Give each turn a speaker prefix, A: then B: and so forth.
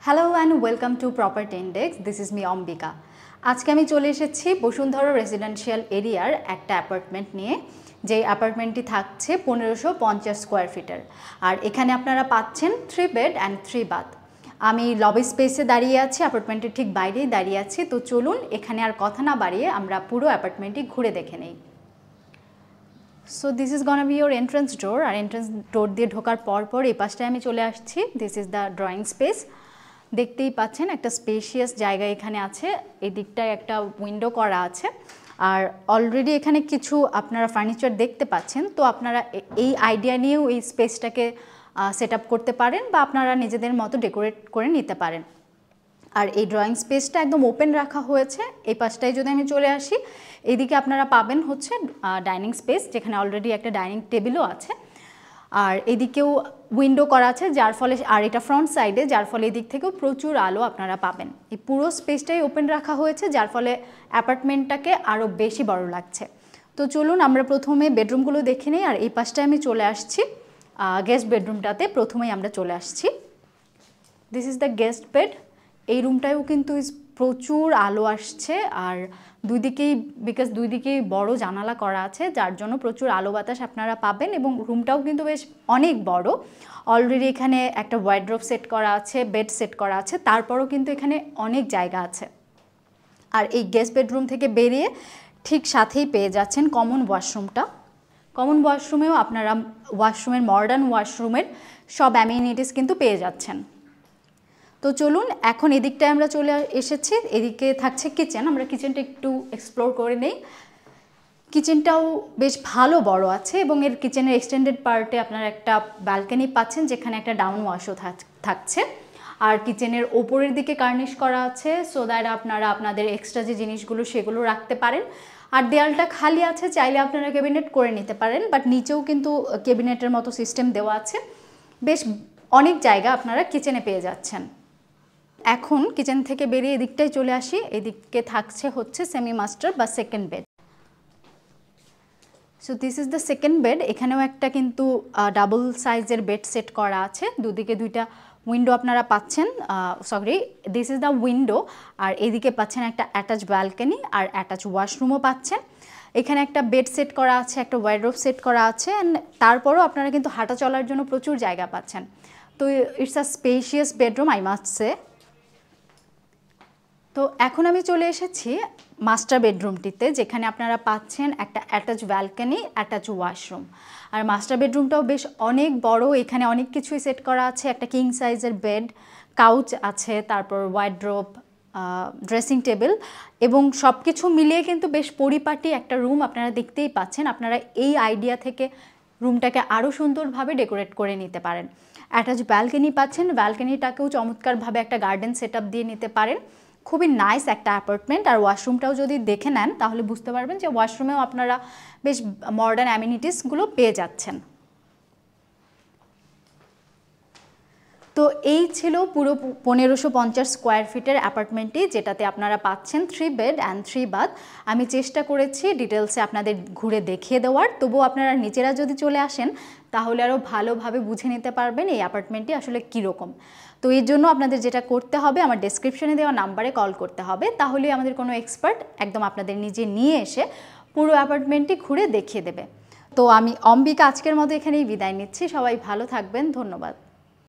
A: Hello and welcome to property index. This is me Ambika. আজকে আমি চলে এসেছি বসুন্ধরা রেসিডেন্সিয়াল এরিয়ার একটা অ্যাপার্টমেন্ট নিয়ে, যে অ্যাপার্টমেন্টটি থাকছে 1550 স্কোয়ার ফিটের। আর এখানে আপনারা পাচ্ছেন 3 বেড অ্যান্ড 3 বাথ। আমি লবি স্পেসে দাঁড়িয়ে আছি, অ্যাপার্টমেন্টের ঠিক বাইরেই দাঁড়িয়ে আছি। তো চলুন এখানে আর কথা না বাড়িয়ে আমরা পুরো অ্যাপার্টমেন্টটি ঘুরে দেখে নেই। So this is gonna be your entrance door. আর এন্ট্রেন্স ডোর দিয়ে ঢোকার পর এই পাশটায় আমি চলে আসছি। This is the drawing space. দেখতেই পাচ্ছেন একটা স্পেশিয়াস জায়গা এখানে আছে। এই দিকটায় একটা উইন্ডো করা আছে। আর অলরেডি এখানে কিছু আপনারা ফার্নিচার দেখতে পাচ্ছেন। তো আপনারা এই আইডিয়া নিয়েও এই স্পেসটাকে সেট আপ করতে পারেন বা আপনারা নিজেদের মতো ডেকোরেট করে নিতে পারেন। আর এই ড্রয়িং স্পেসটা একদম ওপেন রাখা হয়েছে। এই পাশটায় যদি আমি চলে আসি, এইদিকে আপনারা পাবেন হচ্ছে ডাইনিং স্পেস, যেখানে অলরেডি একটা ডাইনিং টেবিলও আছে। আর এদিকেও উইন্ডো করা আছে, যার ফলে, আর এটা ফ্রন্ট সাইডে, যার ফলে এদিক থেকেও প্রচুর আলো আপনারা পাবেন। এই পুরো স্পেসটাই ওপেন রাখা হয়েছে, যার ফলে অ্যাপার্টমেন্টটাকে আরও বেশি বড় লাগছে। তো চলুন আমরা প্রথমে বেডরুমগুলো দেখে নিই। আর এই পাশটায় আমি চলে আসছি গেস্ট বেডরুমটাতে। প্রথমেই আমরা চলে আসছি। This is the guest bed. এই রুমটায়ও কিন্তু প্রচুর আলো আসছে। আর দুই দিকেই বড় জানালা করা আছে, যার জন্য প্রচুর আলো বাতাস আপনারা পাবেন। এবং রুমটাও কিন্তু বেশ অনেক বড়। অলরেডি এখানে একটা ওয়ার্ডরোব সেট করা আছে, বেড সেট করা আছে, তারপরও কিন্তু এখানে অনেক জায়গা আছে। আর এই গেস্ট বেডরুম থেকে বেরিয়ে ঠিক সাথেই পেয়ে যাচ্ছেন কমন ওয়াশরুমটা। কমন ওয়াশরুমেও আপনারা মডার্ন ওয়াশরুমের সব অ্যামিনিটিস কিন্তু পেয়ে যাচ্ছেন। তো চলুন এখন এদিকটায় আমরা চলে এসেছি। এদিকে থাকছে কিচেন। আমরা কিচেনটা একটু এক্সপ্লোর করে নেই। কিচেনটাও বেশ ভালো বড় আছে এবং এর কিচেনের এক্সটেন্ডেড পার্টে আপনারা একটা ব্যালকনি পাচ্ছেন, যেখানে একটা ডাউন ওয়াশও থাকছে। আর কিচেনের ওপরের দিকে কার্নিশ করা আছে, সো দ্যাট আপনারা আপনাদের এক্সট্রা যে জিনিসগুলো সেগুলো রাখতে পারেন। আর দেয়ালটা খালি আছে, চাইলে আপনারা ক্যাবিনেট করে নিতে পারেন, বাট নিচেও কিন্তু ক্যাবিনেটের মতো সিস্টেম দেওয়া আছে। বেশ অনেক জায়গা আপনারা কিচেনে পেয়ে যাচ্ছেন। এখন কিচেন থেকে বেরিয়ে এদিকটায় চলে আসি। এদিকে থাকছে হচ্ছে সেমি মাস্টার বা second bed. So this is the second bed. এখানেও একটা কিন্তু ডাবল সাইজের বেড সেট করা আছে। দুদিকে দুইটা উইন্ডো আপনারা পাচ্ছেন। This is the window. আর এদিকে পাচ্ছেন একটা অ্যাটাচ ব্যালকনি আর অ্যাটাচ ওয়াশরুমও পাচ্ছেন। এখানে একটা বেড সেট করা আছে, একটা ওয়ার্ডরোব সেট করা আছে। অ্যান্ড তারপরও আপনারা কিন্তু হাঁটা চলার জন্য প্রচুর জায়গা পাচ্ছেন। তো it's a spacious bedroom, I must say. তো এখন আমি চলে এসেছি মাস্টার বেডরুমটিতে, যেখানে আপনারা পাচ্ছেন একটা অ্যাটাচ ব্যালকনি, অ্যাটাচ ওয়াশরুম। আর মাস্টার বেডরুমটাও বেশ অনেক বড়। এখানে অনেক কিছুই সেট করা আছে। একটা কিং সাইজের বেড, কাউচ আছে, তারপর ওয়ার্ডরোব, ড্রেসিং টেবিল, এবং সব কিছু মিলিয়ে কিন্তু বেশ পরিপাটি একটা রুম আপনারা দেখতেই পাচ্ছেন। আপনারা এই আইডিয়া থেকে রুমটাকে আরও সুন্দরভাবে ডেকোরেট করে নিতে পারেন। অ্যাটাচ ব্যালকনি পাচ্ছেন, ব্যালকনিটাকেও চমৎকারভাবে একটা গার্ডেন সেট আপ দিয়ে নিতে পারেন। খুবই নাইস একটা অ্যাপার্টমেন্ট। আর ওয়াশরুমটাও যদি দেখে নেন তাহলে বুঝতে পারবেন যে ওয়াশরুমেও আপনারা বেশ মডার্ন অ্যামিনিটিসগুলো পেয়ে যাচ্ছেন। তো এই ছিল পুরো 1550 স্কোয়ার ফিটের অ্যাপার্টমেন্টটি, যেটাতে আপনারা পাচ্ছেন 3 বেড অ্যান্ড 3 বাথ। আমি চেষ্টা করেছি ডিটেলসে আপনাদের ঘুরে দেখিয়ে দেওয়ার। তবুও আপনারা নিজেরা যদি চলে আসেন তাহলে আরও ভালোভাবে বুঝে নিতে পারবেন এই অ্যাপার্টমেন্টটি আসলে কীরকম। তো এর জন্য আপনাদের যেটা করতে হবে, আমার ডেসক্রিপশনে দেওয়া নাম্বারে কল করতে হবে। তাহলেই আমাদের কোনো এক্সপার্ট একদম আপনাদের নিজে নিয়ে এসে পুরো অ্যাপার্টমেন্টটি ঘুরে দেখিয়ে দেবে। তো আমি অম্বিকা আজকের মতো এখানেই বিদায় নিচ্ছি। সবাই ভালো থাকবেন। ধন্যবাদ।